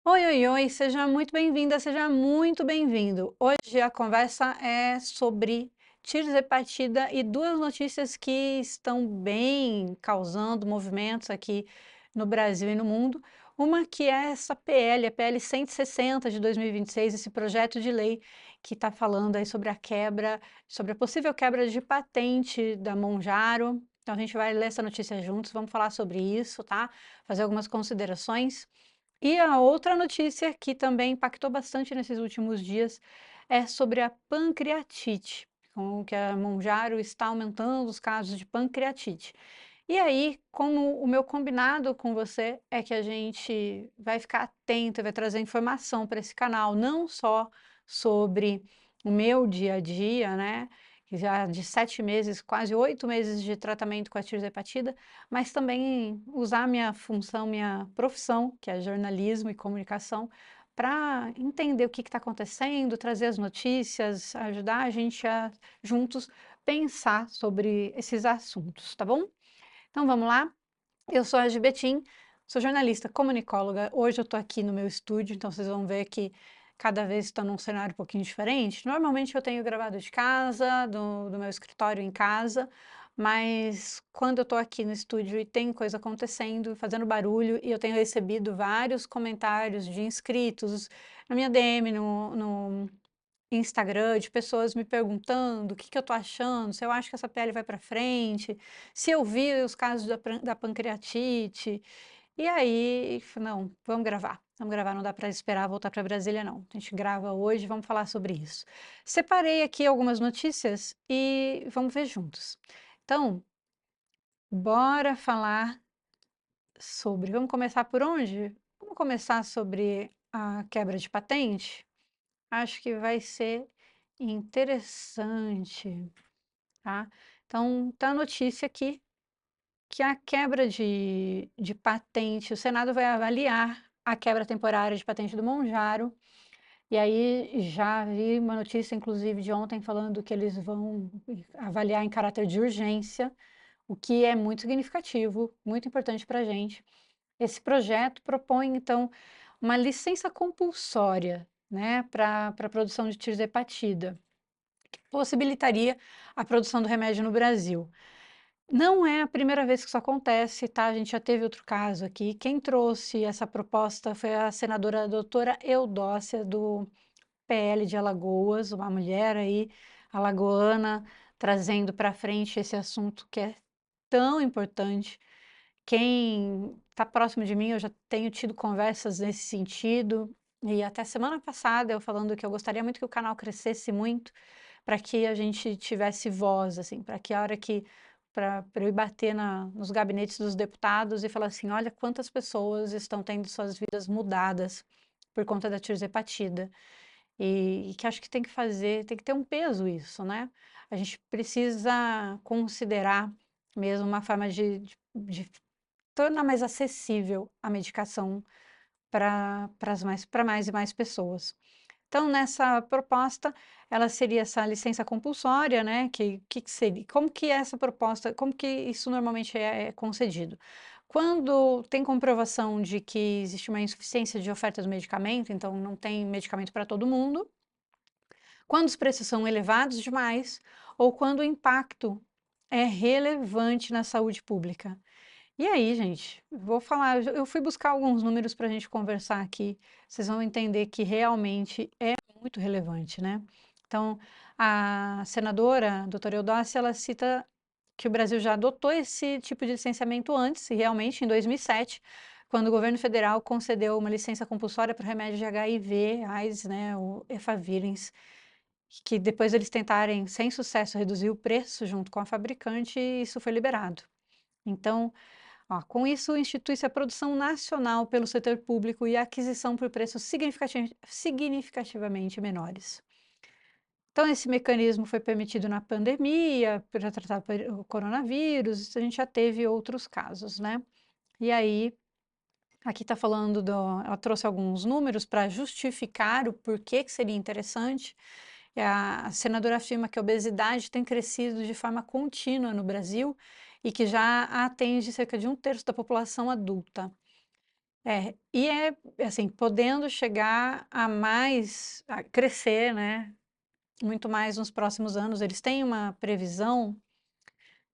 Oi, oi, oi, seja muito bem-vinda, seja muito bem-vindo. Hoje a conversa é sobre tirzepatida e duas notícias que estão bem causando movimentos aqui no Brasil e no mundo. Uma que é essa PL, a PL 160 de 2026, esse projeto de lei que está falando aí sobre a quebra, sobre a possível quebra de patente da Monjaro. Então a gente vai ler essa notícia juntos, vamos falar sobre isso, tá? Fazer algumas considerações. E a outra notícia que também impactou bastante nesses últimos dias é sobre a pancreatite, com que a Monjaro está aumentando os casos de pancreatite. E aí, como o meu combinado com você é que a gente vai ficar atento, vai trazer informação para esse canal, não só sobre o meu dia a dia, né? Que já de 7 meses, quase 8 meses de tratamento com a tirzepatida, mas também usar minha função, minha profissão, que é jornalismo e comunicação, para entender o que está acontecendo, trazer as notícias, ajudar a gente a juntos pensar sobre esses assuntos, tá bom? Então vamos lá? Eu sou a Gibetim, sou jornalista, comunicóloga. Hoje eu estou aqui no meu estúdio, então vocês vão ver que cada vez está num cenário um pouquinho diferente. Normalmente eu tenho gravado de casa, do meu escritório em casa, mas quando eu estou aqui no estúdio e tem coisa acontecendo, fazendo barulho, e eu tenho recebido vários comentários de inscritos na minha DM, no Instagram, de pessoas me perguntando o que eu tô achando, se eu acho que essa pele vai para frente, se eu vi os casos da pancreatite. E aí, não, vamos gravar, não dá para esperar voltar para Brasília, não. A gente grava hoje, vamos falar sobre isso. Separei aqui algumas notícias e vamos ver juntos. Então, bora falar sobre. Vamos começar por onde? Vamos começar sobre a quebra de patente? Acho que vai ser interessante, tá? Então, tá a notícia aqui que a quebra de patente, o Senado vai avaliar a quebra temporária de patente do Monjaro, e aí já vi uma notícia, inclusive, de ontem, falando que eles vão avaliar em caráter de urgência, o que é muito significativo, muito importante para a gente. Esse projeto propõe, então, uma licença compulsória, né, para a produção de tirzepatida, que possibilitaria a produção do remédio no Brasil. Não é a primeira vez que isso acontece, tá? A gente já teve outro caso aqui. Quem trouxe essa proposta foi a senadora doutora Eudócia, do PL de Alagoas, uma mulher aí, alagoana, trazendo para frente esse assunto que é tão importante. Quem está próximo de mim, eu já tenho tido conversas nesse sentido, e até semana passada eu falando que eu gostaria muito que o canal crescesse muito, para que a gente tivesse voz, assim, para que a hora que para eu ir bater nos gabinetes dos deputados e falar assim, olha quantas pessoas estão tendo suas vidas mudadas por conta da tirzepatida. E que acho que tem que fazer, tem que ter um peso isso, né? A gente precisa considerar mesmo uma forma de tornar mais acessível a medicação para mais e mais pessoas. Então, nessa proposta, ela seria essa licença compulsória, né? Que seria? Como que é essa proposta? Como que isso normalmente é concedido? Quando tem comprovação de que existe uma insuficiência de oferta do medicamento, então não tem medicamento para todo mundo, quando os preços são elevados demais ou quando o impacto é relevante na saúde pública. E aí, gente, vou falar, eu fui buscar alguns números para a gente conversar aqui, vocês vão entender que realmente é muito relevante, né? Então, a senadora, doutora Eudócia, ela cita que o Brasil já adotou esse tipo de licenciamento antes, e realmente em 2007, quando o governo federal concedeu uma licença compulsória para o remédio de HIV, AIDS, né, o Efavirenz, que depois eles tentarem, sem sucesso, reduzir o preço junto com a fabricante, e isso foi liberado. Então, ó, com isso, institui-se a produção nacional pelo setor público e a aquisição por preços significativamente menores. Então, esse mecanismo foi permitido na pandemia, para tratar o coronavírus, a gente já teve outros casos, né? E aí, aqui está falando ela trouxe alguns números para justificar o porquê que seria interessante. E a senadora afirma que a obesidade tem crescido de forma contínua no Brasil e que já atende cerca de um terço da população adulta. assim, podendo chegar a mais, a crescer, né, muito mais nos próximos anos. Eles têm uma previsão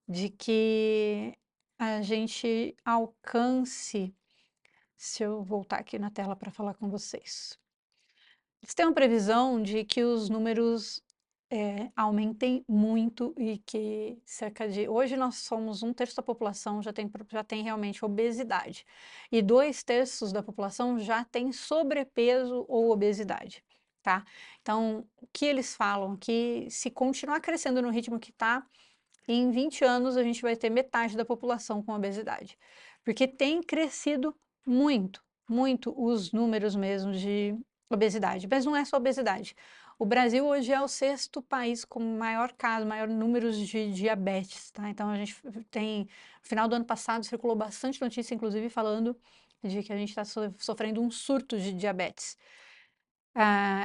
de que a gente alcance, se eu voltar aqui na tela para falar com vocês. Eles têm uma previsão de que os números aumentem muito e que cerca de... Hoje nós somos 1/3 da população já tem realmente obesidade e 2/3 da população já tem sobrepeso ou obesidade, tá? Então, o que eles falam? Que se continuar crescendo no ritmo que está, em 20 anos a gente vai ter metade da população com obesidade, porque tem crescido muito, muito os números mesmo de obesidade, mas não é só obesidade. O Brasil hoje é o 6º país com maior caso, maior números de diabetes, tá? Então a gente tem, no final do ano passado circulou bastante notícia, inclusive falando de que a gente está sofrendo um surto de diabetes.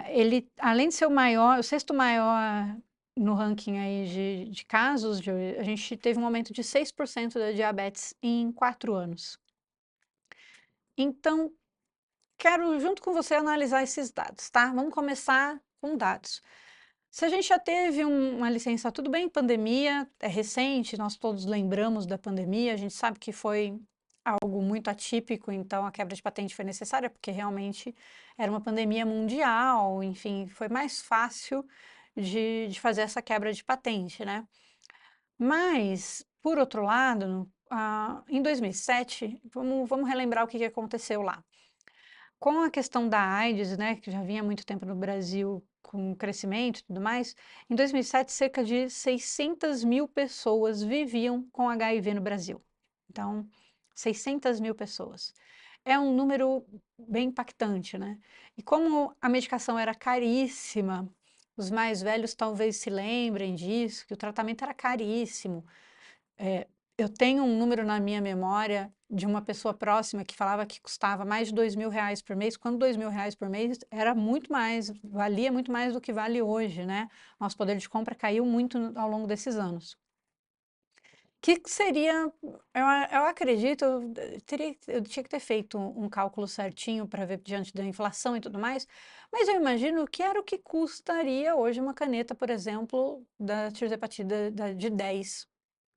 Ele, além de ser o maior, o 6º maior no ranking aí de casos, a gente teve um aumento de 6% da diabetes em 4 anos. Então, quero, junto com você, analisar esses dados, tá? Vamos começar com dados. Se a gente já teve uma licença, tudo bem, pandemia, é recente, nós todos lembramos da pandemia, a gente sabe que foi algo muito atípico, então a quebra de patente foi necessária, porque realmente era uma pandemia mundial, enfim, foi mais fácil de fazer essa quebra de patente, né? Mas, por outro lado, em 2007, vamos relembrar o que aconteceu lá. Com a questão da AIDS, né, que já vinha há muito tempo no Brasil com crescimento e tudo mais, em 2007 cerca de 600 mil pessoas viviam com HIV no Brasil. Então, 600 mil pessoas. É um número bem impactante, né? E como a medicação era caríssima, os mais velhos talvez se lembrem disso, que o tratamento era caríssimo. Eu tenho um número na minha memória de uma pessoa próxima que falava que custava mais de R$ 2.000 por mês, quando R$ 2.000 por mês era muito mais, valia muito mais do que vale hoje, né? Nosso poder de compra caiu muito ao longo desses anos. Que seria, eu acredito, eu tinha que ter feito um cálculo certinho para ver diante da inflação e tudo mais, mas eu imagino que era o que custaria hoje uma caneta, por exemplo, da tirzepatida de 10,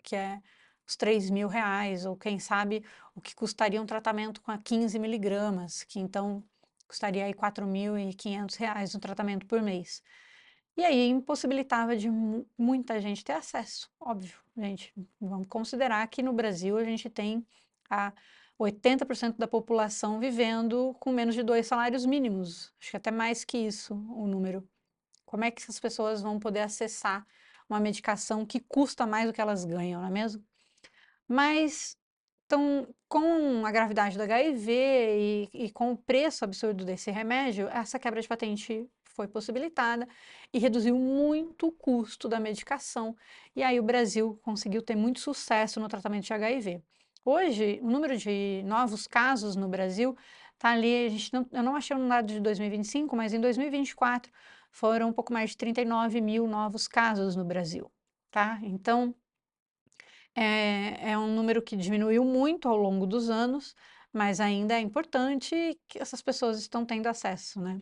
que é os R$ 3.000, ou quem sabe o que custaria um tratamento com a 15 miligramas, que então custaria aí R$ 4.500 um tratamento por mês. E aí impossibilitava de muita gente ter acesso, óbvio, gente. Vamos considerar que no Brasil a gente tem a 80% da população vivendo com menos de 2 salários mínimos, acho que até mais que isso o número. Como é que essas pessoas vão poder acessar uma medicação que custa mais do que elas ganham, não é mesmo? Mas, então, com a gravidade do HIV e com o preço absurdo desse remédio, essa quebra de patente foi possibilitada e reduziu muito o custo da medicação. E aí o Brasil conseguiu ter muito sucesso no tratamento de HIV. Hoje, o número de novos casos no Brasil está ali, eu não achei um dado de 2025, mas em 2024 foram um pouco mais de 39 mil novos casos no Brasil, tá? Então, é um número que diminuiu muito ao longo dos anos, mas ainda é importante que essas pessoas estão tendo acesso, né?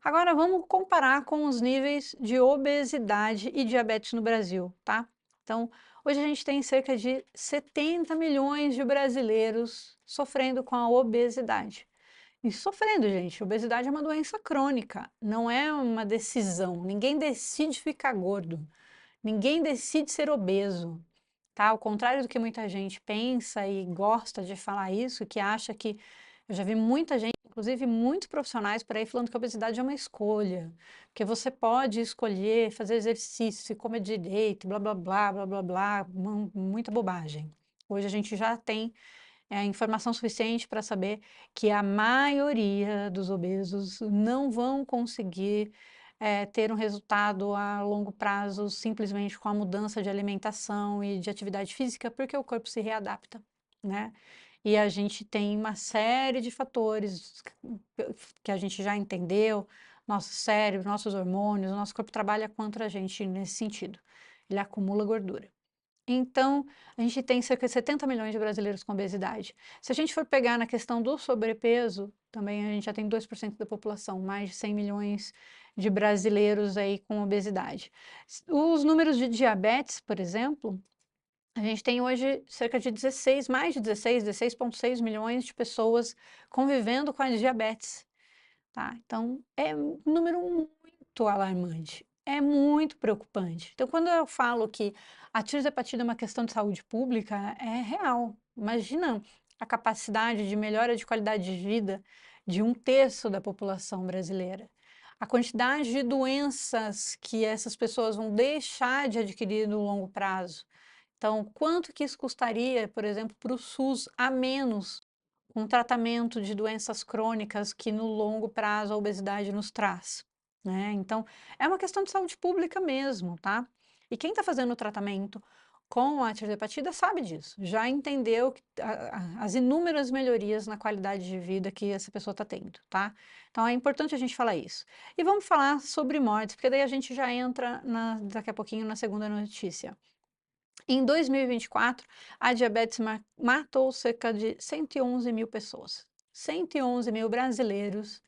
Agora vamos comparar com os níveis de obesidade e diabetes no Brasil, tá? Então, hoje a gente tem cerca de 70 milhões de brasileiros sofrendo com a obesidade. E sofrendo, gente, obesidade é uma doença crônica, não é uma decisão. Ninguém decide ficar gordo, ninguém decide ser obeso. Tá? Ao contrário do que muita gente pensa e gosta de falar isso, que acha que... Eu já vi muita gente, inclusive muitos profissionais por aí, falando que a obesidade é uma escolha, que você pode escolher fazer exercício, comer direito, blá, blá, blá, blá, blá, blá, muita bobagem. Hoje a gente já tem informação suficiente para saber que a maioria dos obesos não vão conseguir ter um resultado a longo prazo simplesmente com a mudança de alimentação e de atividade física, porque o corpo se readapta, né? E a gente tem uma série de fatores que a gente já entendeu, nosso cérebro, nossos hormônios, nosso corpo trabalha contra a gente nesse sentido. Ele acumula gordura. Então, a gente tem cerca de 70 milhões de brasileiros com obesidade. Se a gente for pegar na questão do sobrepeso, também a gente já tem 2% da população, mais de 100 milhões de brasileiros aí com obesidade. Os números de diabetes, por exemplo, a gente tem hoje cerca de 16, mais de 16, 16,6 milhões de pessoas convivendo com a diabetes. Tá? Então, é um número muito alarmante, é muito preocupante. Então, quando eu falo que a tirzepatida é uma questão de saúde pública, é real. Imagina a capacidade de melhora de qualidade de vida de um terço da população brasileira. A quantidade de doenças que essas pessoas vão deixar de adquirir no longo prazo. Então, quanto que isso custaria, por exemplo, para o SUS a menos um tratamento de doenças crônicas que no longo prazo a obesidade nos traz, né? Então, é uma questão de saúde pública mesmo, tá? E quem está fazendo o tratamento com a tirzepatida sabe disso, já entendeu as inúmeras melhorias na qualidade de vida que essa pessoa está tendo, tá? Então, é importante a gente falar isso. E vamos falar sobre mortes, porque daí a gente já entra daqui a pouquinho na segunda notícia. Em 2024, a diabetes matou cerca de 111 mil pessoas. 111 mil brasileiros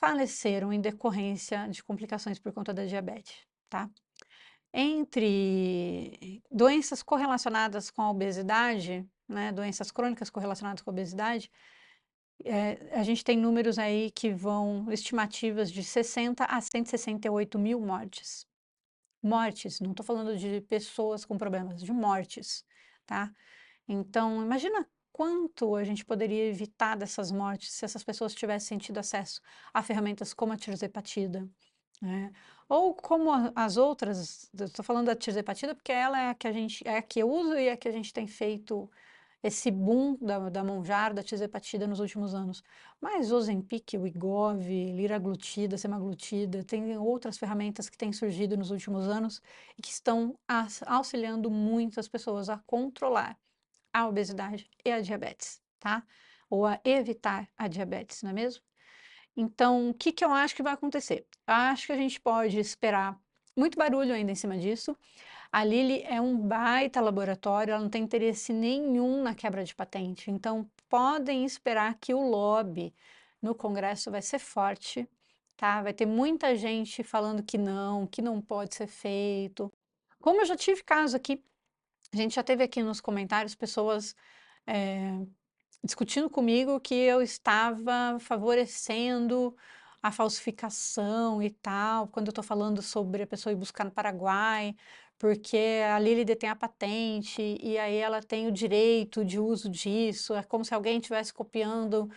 faleceram em decorrência de complicações por conta da diabetes, tá? Entre doenças correlacionadas com a obesidade, né, doenças crônicas correlacionadas com a obesidade, a gente tem números aí que vão, estimativas de 60 a 168 mil mortes. Mortes, não estou falando de pessoas com problemas, de mortes, tá? Então, imagina quanto a gente poderia evitar dessas mortes se essas pessoas tivessem tido acesso a ferramentas como a tirzepatida, né? Ou como as outras, estou falando da tirzepatida porque ela é a que é a que eu uso e é a que a gente tem feito esse boom da Mounjaro, da tirzepatida nos últimos anos. Mas Ozempic, Wegovy, liraglutida, semaglutida, tem outras ferramentas que têm surgido nos últimos anos e que estão auxiliando muitas pessoas a controlar a obesidade e a diabetes, tá? Ou a evitar a diabetes, não é mesmo? Então, o que que eu acho que vai acontecer? Acho que a gente pode esperar muito barulho ainda em cima disso. A Lilly é um baita laboratório, ela não tem interesse nenhum na quebra de patente. Então, podem esperar que o lobby no Congresso vai ser forte, tá? Vai ter muita gente falando que não pode ser feito. Como eu já tive caso aqui, a gente já teve aqui nos comentários pessoas discutindo comigo que eu estava favorecendo a falsificação e tal, quando eu estou falando sobre a pessoa ir buscar no Paraguai, porque a Lilly detém a patente e aí ela tem o direito de uso disso, é como se alguém estivesse copiando,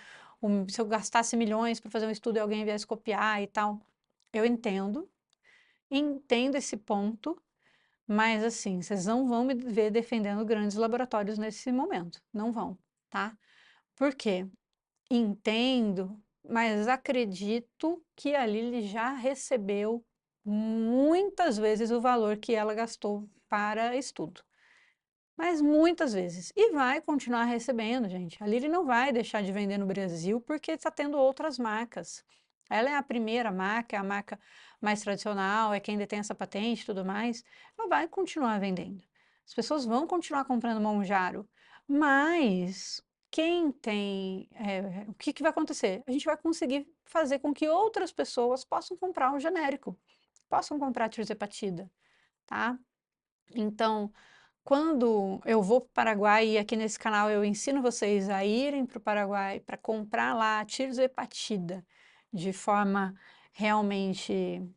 se eu gastasse milhões para fazer um estudo e alguém viesse copiar e tal. Eu entendo esse ponto, mas assim, vocês não vão me ver defendendo grandes laboratórios nesse momento, não vão, tá? Por quê? Entendo, mas acredito que a Lilly já recebeu muitas vezes o valor que ela gastou para estudo. Mas muitas vezes. E vai continuar recebendo, gente. A Lilly não vai deixar de vender no Brasil porque está tendo outras marcas. Ela é a primeira marca, é a marca mais tradicional, é quem detém essa patente e tudo mais. Ela vai continuar vendendo. As pessoas vão continuar comprando Monjaro. Mas quem tem. O que que vai acontecer? A gente vai conseguir fazer com que outras pessoas possam comprar o genérico, possam comprar a tirzepatida, tá? Então, quando eu vou para o Paraguai, e aqui nesse canal eu ensino vocês a irem para o Paraguai para comprar lá a tirzepatida de forma realmente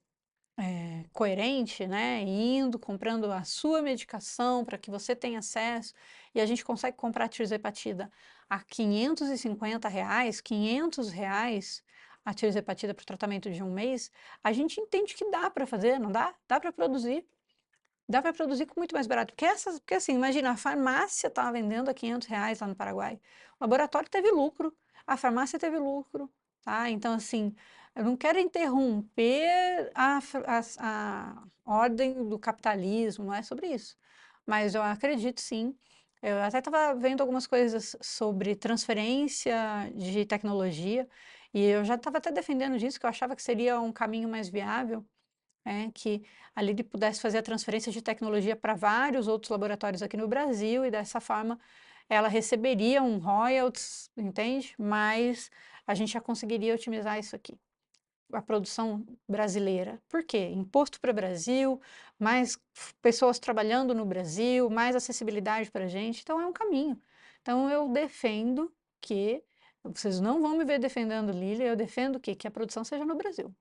coerente, né? Indo, comprando a sua medicação para que você tenha acesso, e a gente consegue comprar a tirzepatida a R$ 550, R$ 500 a tirzepatida para o tratamento de um mês, a gente entende que dá para fazer, não dá? Dá para produzir. Dá para produzir com muito mais barato, porque assim, imagina, a farmácia estava vendendo a R$ 500 lá no Paraguai, o laboratório teve lucro, a farmácia teve lucro, tá? Então, assim, eu não quero interromper a ordem do capitalismo, não é sobre isso, mas eu acredito sim. Eu até estava vendo algumas coisas sobre transferência de tecnologia, e eu já estava até defendendo disso, que eu achava que seria um caminho mais viável, que a Lilly pudesse fazer a transferência de tecnologia para vários outros laboratórios aqui no Brasil e dessa forma ela receberia um royalties, entende? Mas a gente já conseguiria otimizar isso aqui, a produção brasileira. Por quê? Imposto para o Brasil, mais pessoas trabalhando no Brasil, mais acessibilidade para a gente, então é um caminho. Então eu defendo que, vocês não vão me ver defendendo Lilly, eu defendo que a produção seja no Brasil.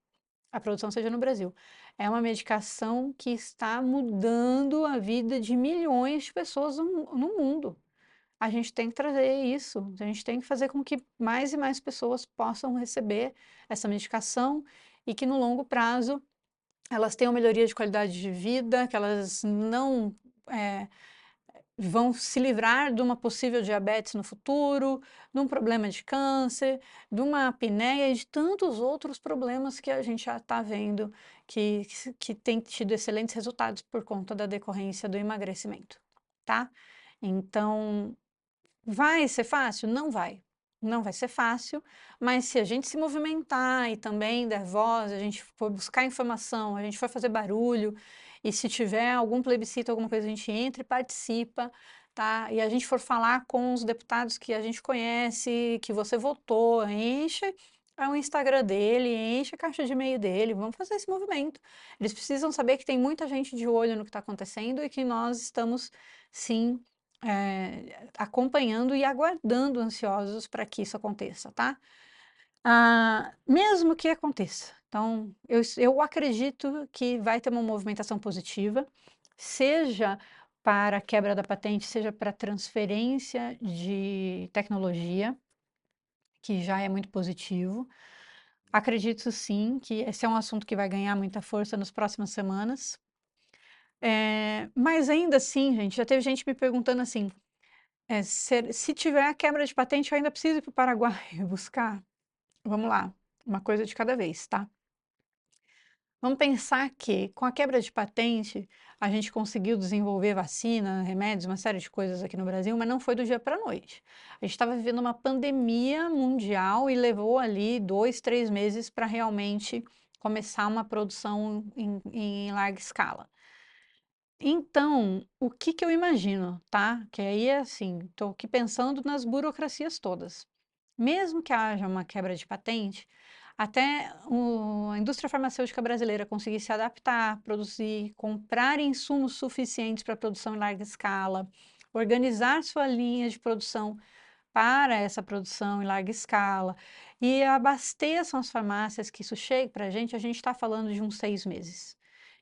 A produção seja no Brasil. É uma medicação que está mudando a vida de milhões de pessoas no mundo. A gente tem que trazer isso, a gente tem que fazer com que mais e mais pessoas possam receber essa medicação e que no longo prazo elas tenham melhoria de qualidade de vida, que elas não vão se livrar de uma possível diabetes no futuro, de um problema de câncer, de uma apneia e de tantos outros problemas que a gente já está vendo que tem tido excelentes resultados por conta da decorrência do emagrecimento, tá? Então, vai ser fácil? Não vai. Não vai ser fácil, mas se a gente se movimentar e também der voz, a gente for buscar informação, a gente for fazer barulho, e se tiver algum plebiscito, alguma coisa, a gente entra e participa, tá? E a gente for falar com os deputados que a gente conhece, que você votou, enche o Instagram dele, enche a caixa de e-mail dele, vamos fazer esse movimento. Eles precisam saber que tem muita gente de olho no que está acontecendo e que nós estamos, sim, acompanhando e aguardando ansiosos para que isso aconteça, tá? Mesmo que aconteça. Então, eu acredito que vai ter uma movimentação positiva, seja para a quebra da patente, seja para transferência de tecnologia, que já é muito positivo. Acredito sim que esse é um assunto que vai ganhar muita força nas próximas semanas. Mas ainda assim, gente, já teve gente me perguntando assim, se tiver a quebra de patente, eu ainda preciso ir para o Paraguai buscar? Vamos lá, uma coisa de cada vez, tá? Vamos pensar que, com a quebra de patente, a gente conseguiu desenvolver vacina, remédios, uma série de coisas aqui no Brasil, mas não foi do dia para a noite. A gente estava vivendo uma pandemia mundial e levou ali 2, 3 meses para realmente começar uma produção em larga escala. Então, o que que eu imagino, tá? Que aí é assim, estou aqui pensando nas burocracias todas. Mesmo que haja uma quebra de patente, até a indústria farmacêutica brasileira conseguir se adaptar, produzir, comprar insumos suficientes para produção em larga escala, organizar sua linha de produção para essa produção em larga escala e abasteçam as farmácias que isso chegue para a gente está falando de uns 6 meses.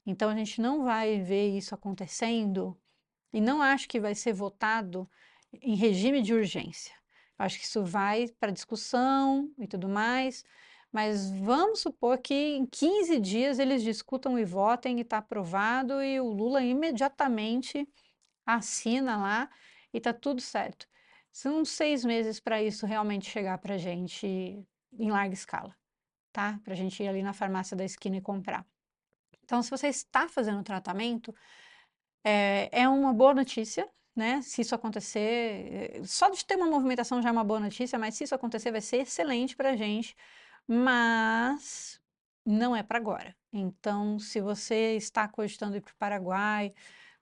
Então, a gente não vai ver isso acontecendo e não acho que vai ser votado em regime de urgência. Acho que isso vai para discussão e tudo mais, mas vamos supor que em 15 dias eles discutam e votem e está aprovado e o Lula imediatamente assina lá e está tudo certo. São 6 meses para isso realmente chegar para a gente em larga escala, tá? Para a gente ir ali na farmácia da esquina e comprar. Então, se você está fazendo tratamento, é uma boa notícia, né? Se isso acontecer, só de ter uma movimentação já é uma boa notícia, mas se isso acontecer vai ser excelente para a gente, mas não é para agora. Então, se você está cogitando ir para o Paraguai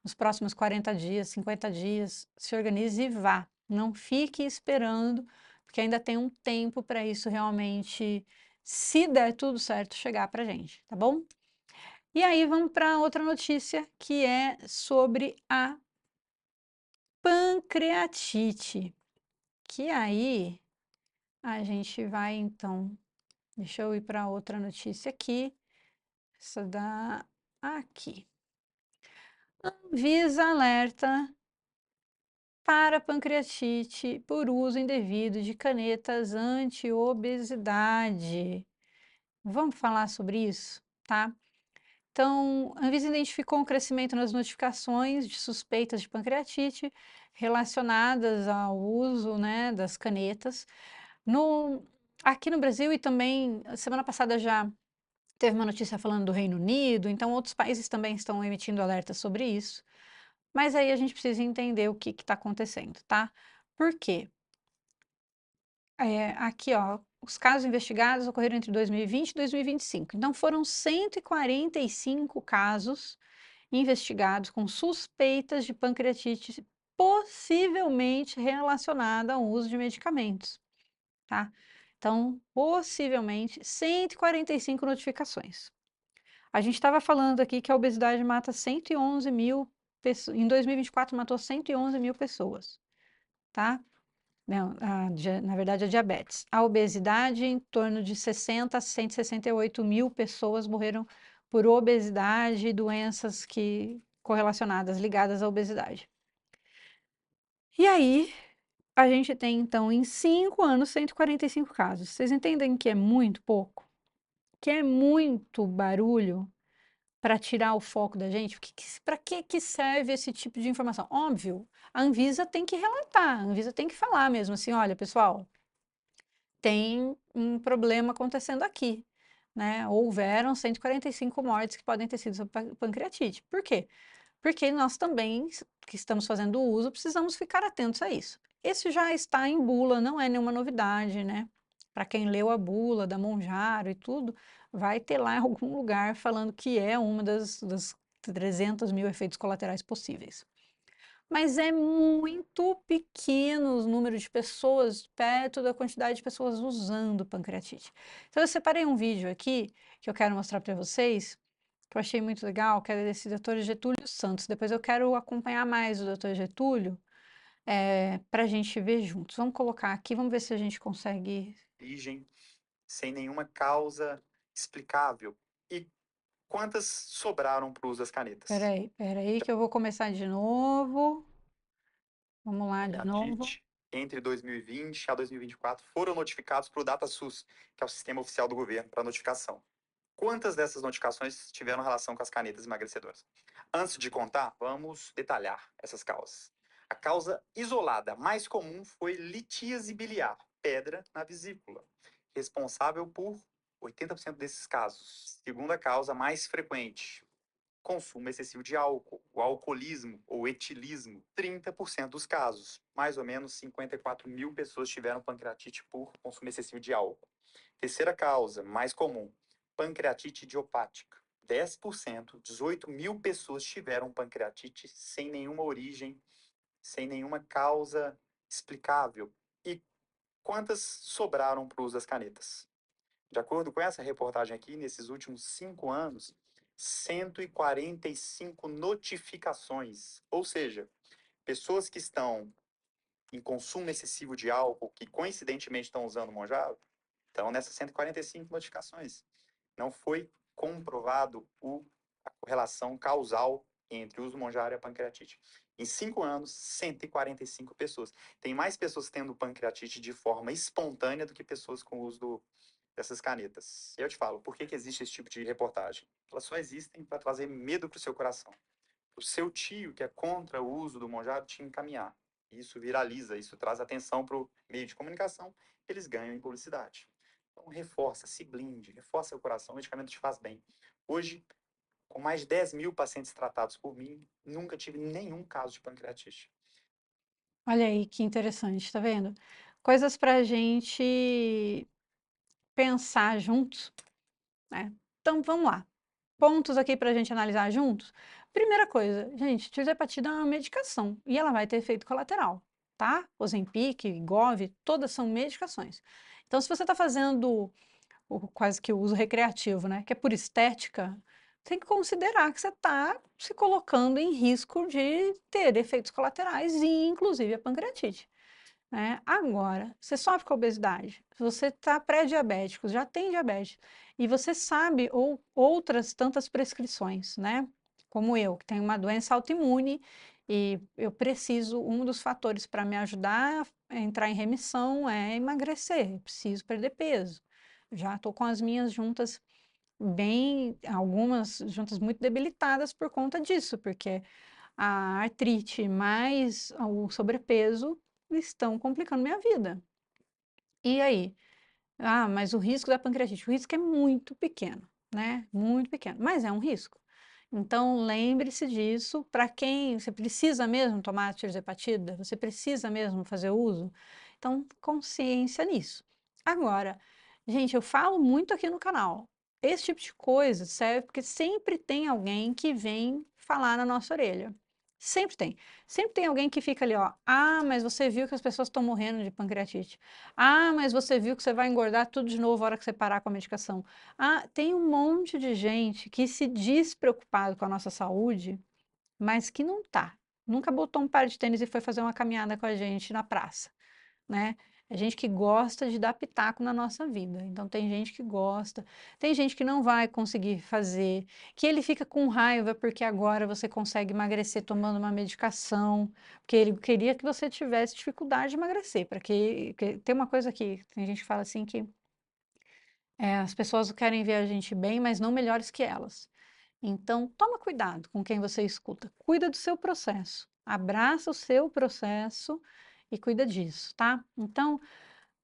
nos próximos 40 dias, 50 dias, se organize e vá. Não fique esperando, porque ainda tem um tempo para isso realmente, se der tudo certo, chegar para a gente, tá bom? E aí vamos para outra notícia, que é sobre a pancreatite, que aí a gente vai então, deixa eu ir para outra notícia aqui, essa da aqui. Anvisa alerta para pancreatite por uso indevido de canetas anti-obesidade. Vamos falar sobre isso, tá? Então, a Anvisa identificou um crescimento nas notificações de suspeitas de pancreatite relacionadas ao uso, né, das canetas. Aqui no Brasil e também, semana passada já teve uma notícia falando do Reino Unido, então outros países também estão emitindo alertas sobre isso. Mas aí a gente precisa entender o que está acontecendo, tá? Por quê? Aqui, ó, os casos investigados ocorreram entre 2020 e 2025. Então, foram 145 casos investigados com suspeitas de pancreatite possivelmente relacionada ao uso de medicamentos, tá? Então, possivelmente, 145 notificações. A gente estava falando aqui que a obesidade mata 111 mil pessoas, em 2024 matou 111 mil pessoas, tá? Não, na verdade, a diabetes. A obesidade, em torno de 60 a 168 mil pessoas morreram por obesidade e doenças correlacionadas, ligadas à obesidade. E aí, a gente tem, então, em 5 anos, 145 casos. Vocês entendem que é muito pouco? Que é muito barulho para tirar o foco da gente? Para que serve esse tipo de informação? Óbvio, a Anvisa tem que relatar, a Anvisa tem que falar mesmo assim, olha, pessoal, tem um problema acontecendo aqui, né? Houveram 145 mortes que podem ter sido sobre pancreatite. Por quê? Porque nós também, que estamos fazendo uso, precisamos ficar atentos a isso. Esse já está em bula, não é nenhuma novidade, né? Para quem leu a bula da Monjaro e tudo, vai ter lá em algum lugar falando que é uma das 300 mil efeitos colaterais possíveis. Mas é muito pequeno o número de pessoas perto da quantidade de pessoas usando pancreatite. Então, eu separei um vídeo aqui que eu quero mostrar para vocês, que eu achei muito legal, que é desse doutor Getúlio Santos. Depois eu quero acompanhar mais o doutor Getúlio, para a gente ver juntos. Vamos colocar aqui, vamos ver se a gente consegue. Origem, sem nenhuma causa explicável. E quantas sobraram para o uso das canetas? Peraí, que eu vou começar de novo. Vamos lá de novo. Pancreatite, entre 2020 a 2024, foram notificados para o DataSUS, que é o sistema oficial do governo para notificação. Quantas dessas notificações tiveram relação com as canetas emagrecedoras? Antes de contar, vamos detalhar essas causas. A causa isolada mais comum foi litíase biliar, pedra na vesícula, responsável por 80% desses casos. Segunda causa mais frequente, consumo excessivo de álcool, o alcoolismo ou etilismo, 30% dos casos. Mais ou menos 54 mil pessoas tiveram pancreatite por consumo excessivo de álcool. Terceira causa, mais comum, pancreatite idiopática. 10%, 18 mil pessoas tiveram pancreatite sem nenhuma origem, sem nenhuma causa explicável. E quantas sobraram para o uso das canetas? De acordo com essa reportagem aqui, nesses últimos 5 anos, 145 notificações, ou seja, pessoas que estão em consumo excessivo de álcool, que coincidentemente estão usando Monjaro, estão nessas 145 notificações. Não foi comprovado a correlação causal entre o uso Monjaro e a pancreatite. Em 5 anos, 145 pessoas. Tem mais pessoas tendo pancreatite de forma espontânea do que pessoas com o uso dessas canetas. E eu te falo, por que existe esse tipo de reportagem? Elas só existem para trazer medo para o seu coração. O seu tio, que é contra o uso do Monjaro, te encaminhar. Isso viraliza, isso traz atenção para o meio de comunicação, eles ganham em publicidade. Então, reforça, se blinde, reforça seu coração, o medicamento te faz bem. Hoje, com mais de 10 mil pacientes tratados por mim, nunca tive nenhum caso de pancreatite. Olha aí que interessante, tá vendo? Coisas para a gente pensar juntos, né? Então, vamos lá. Pontos aqui para a gente analisar juntos. Primeira coisa, gente, tirzepatida é uma medicação e ela vai ter efeito colateral, tá? Ozempic, Wegovy, todas são medicações. Então, se você está fazendo quase que o uso recreativo, né, que é por estética, tem que considerar que você está se colocando em risco de ter efeitos colaterais e, inclusive, a pancreatite. Né? Agora, você sofre com obesidade, você está pré-diabético, já tem diabetes, e você sabe ou outras tantas prescrições, né? Como eu, que tenho uma doença autoimune e eu preciso, um dos fatores para me ajudar a entrar em remissão é emagrecer, eu preciso perder peso. Já estou com as minhas juntas algumas juntas muito debilitadas por conta disso, porque a artrite mais o sobrepeso estão complicando minha vida. E aí? Ah, mas o risco da pancreatite, o risco é muito pequeno, né? Muito pequeno, mas é um risco. Então, lembre-se disso. Para quem você precisa mesmo tomar tirzepatida, você precisa mesmo fazer uso. Então, consciência nisso. Agora, gente, eu falo muito aqui no canal, esse tipo de coisa serve porque sempre tem alguém que vem falar na nossa orelha. Sempre tem. Sempre tem alguém que fica ali, ó: "Ah, mas você viu que as pessoas estão morrendo de pancreatite. Ah, mas você viu que você vai engordar tudo de novo a hora que você parar com a medicação. Ah", tem um monte de gente que se diz preocupado com a nossa saúde, mas que não tá. Nunca botou um par de tênis e foi fazer uma caminhada com a gente na praça, né. É gente que gosta de dar pitaco na nossa vida, então tem gente que gosta, tem gente que não vai conseguir fazer, que ele fica com raiva porque agora você consegue emagrecer tomando uma medicação, porque ele queria que você tivesse dificuldade de emagrecer, para que tem uma coisa que tem gente que fala assim que, as pessoas querem ver a gente bem, mas não melhores que elas. Então, toma cuidado com quem você escuta. Cuida do seu processo. Abraça o seu processo e cuida disso, tá? Então, o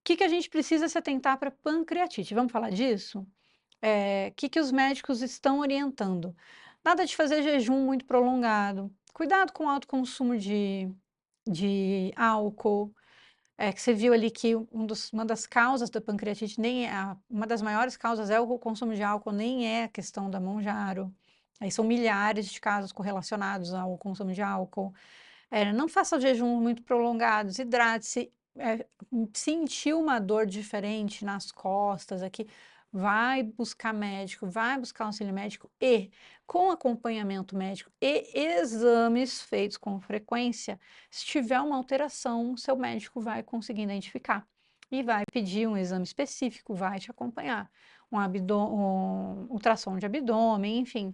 que que a gente precisa se atentar para pancreatite? Vamos falar disso? Que os médicos estão orientando? Nada de fazer jejum muito prolongado. Cuidado com o alto consumo de álcool. Que você viu ali que uma das causas da pancreatite nem é uma das maiores causas é o consumo de álcool, nem é a questão da Monjaro. Aí são milhares de casos correlacionados ao consumo de álcool. Não faça jejuns muito prolongados, hidrate-se, sentiu uma dor diferente nas costas aqui, vai buscar médico, vai buscar auxílio médico e, com acompanhamento médico e exames feitos com frequência, se tiver uma alteração, seu médico vai conseguir identificar e vai pedir um exame específico, vai te acompanhar, um ultrassom de abdômen, enfim.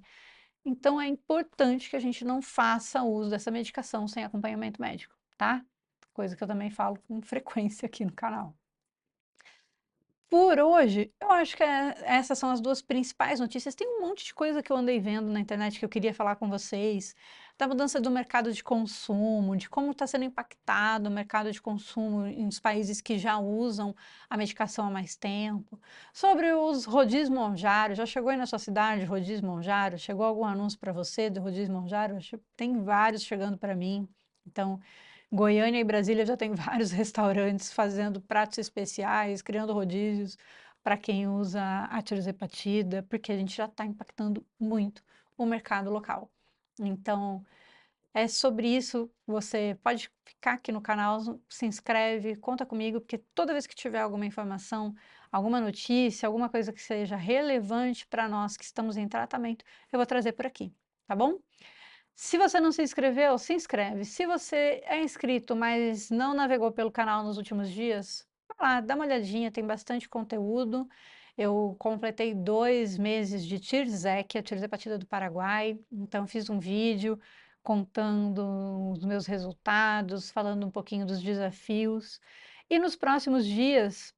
Então é importante que a gente não faça uso dessa medicação sem acompanhamento médico, tá? Coisa que eu também falo com frequência aqui no canal. Por hoje, eu acho que essas são as 2 principais notícias. Tem um monte de coisa que eu andei vendo na internet que eu queria falar com vocês, da mudança do mercado de consumo, de como está sendo impactado o mercado de consumo em os países que já usam a medicação há mais tempo, sobre os rodízios Mounjaro. Já chegou aí na sua cidade rodízio Mounjaro? Chegou algum anúncio para você do rodízio Mounjaro? Tem vários chegando para mim. Então, Goiânia e Brasília já tem vários restaurantes fazendo pratos especiais, criando rodízios para quem usa a tirzepatida, porque a gente já está impactando muito o mercado local. Então, é sobre isso. Você pode ficar aqui no canal, se inscreve, conta comigo, porque toda vez que tiver alguma informação, alguma notícia, alguma coisa que seja relevante para nós que estamos em tratamento, eu vou trazer por aqui, tá bom? Se você não se inscreveu, se inscreve. Se você é inscrito, mas não navegou pelo canal nos últimos dias, vai lá, dá uma olhadinha, tem bastante conteúdo. Eu completei 2 meses de Tirzec, a Tirzepatida do Paraguai, então fiz um vídeo contando os meus resultados, falando um pouquinho dos desafios. E nos próximos dias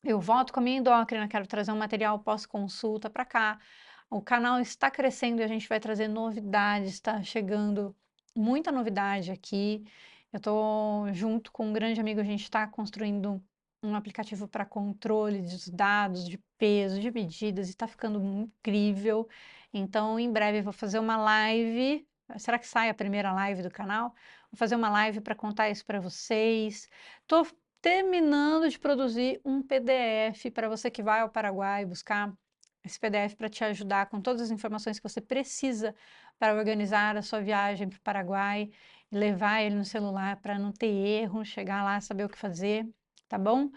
eu volto com a minha endócrina, quero trazer um material pós-consulta para cá. O canal está crescendo e a gente vai trazer novidades, está chegando muita novidade aqui. Eu estou junto com um grande amigo, a gente está construindo um aplicativo para controle dos dados, de peso, de medidas, e está ficando incrível. Então, em breve, eu vou fazer uma live. Será que sai a primeira live do canal? Vou fazer uma live para contar isso para vocês. Estou terminando de produzir um PDF para você que vai ao Paraguai buscar esse PDF para te ajudar com todas as informações que você precisa para organizar a sua viagem para o Paraguai e levar ele no celular para não ter erro, chegar lá, saber o que fazer, tá bom?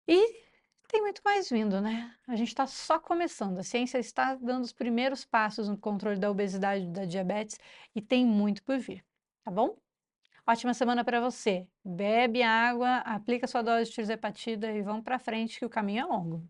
E tem muito mais vindo, né? A gente está só começando. A ciência está dando os primeiros passos no controle da obesidade e da diabetes e tem muito por vir, tá bom? Ótima semana para você. Bebe água, aplica sua dose de tirzepatida e vamos para frente que o caminho é longo.